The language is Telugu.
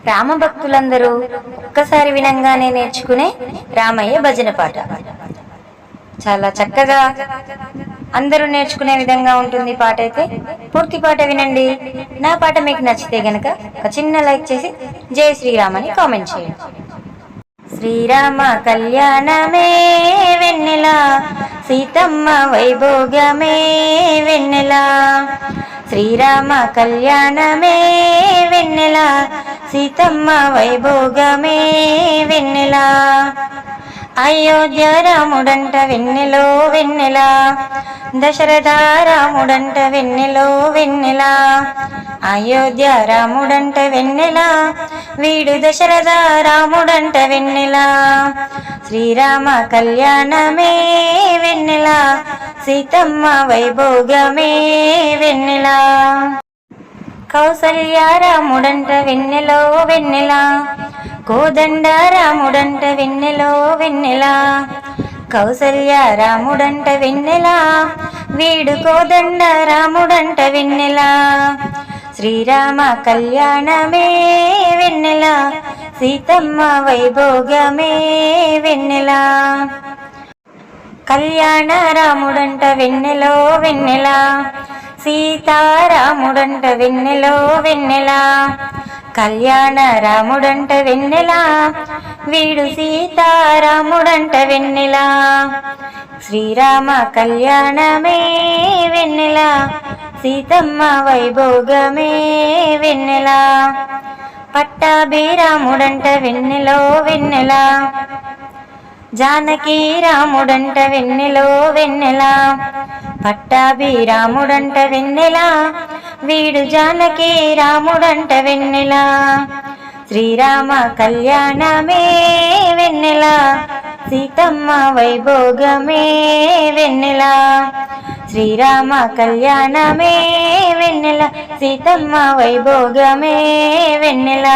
రామ భక్తులందరూ ఒక్కసారి వినంగానే నేర్చుకునే రామయ్య భజన పాట చాలా చక్కగా అందరూ నేర్చుకునే విధంగా ఉంటుంది. పాట అయితే పూర్తి పాట వినండి. నా పాట మీకు నచ్చితే గనక ఒక చిన్న లైక్ చేసి జై శ్రీరామ్ అని కామెంట్ చేయండి. శ్రీరామ కళ్యాణమే వెన్నెల, సీతమ్మ వైభోగమే వెన్నెల. శ్రీరామ కళ్యాణమే వెన్నెల, సీతమ్మ వైభోగమే వెన్నెల. అయోధ్య రాముడంట వెన్నెలో వెన్నెల, దశరథ రాముడంట వెన్నెలో వెన్నెల. అయోధ్య రాముడంట వెన్నెల, వీడు దశరథ రాముడంట వెన్నెల. శ్రీరామ కళ్యాణమే వెన్నెల, సీతమ్మ వైభోగమే వెన్నెల. కౌసల్య రాముడంట వెన్నెలో వెన్నెల, కోదండ రాముడంట వెన్నెలో వెన్నెల. కౌసల్య రాముడంట వెన్నెల, వీడు కోదండ రాముడంట వెన్నెల. శ్రీరామ కళ్యాణమే వెన్నెల, సీతమ్మ వైభోగమే వెన్నెల. కళ్యాణ రాముడంట వెన్నెలో వెన్నెల, సీతారాముడంట వెన్నెలో వెన్నెల. కళ్యాణ రాముడంట వెన్నెల, వీడు సీతారాముడంట వెన్నెల. శ్రీరామ కళ్యాణమే వెన్నెల, సీతమ్మ వైభోగమే వెన్నెల. పట్టాభిరాముడంట వెన్నెలో వెన్నెల, జానకి రాముడంట వెన్నెలో వెన్నెల. పట్టాభిరాముడంట వెన్నెల, వీడు జానకి రాముడంట వెన్నెల. శ్రీరామ కళ్యాణమే వెన్నెల, సీతమ్మ వైభోగమే వెన్నెల. శ్రీరామ కళ్యాణమే వెన్నెల, సీతమ్మ వైభోగమే వెన్నెల.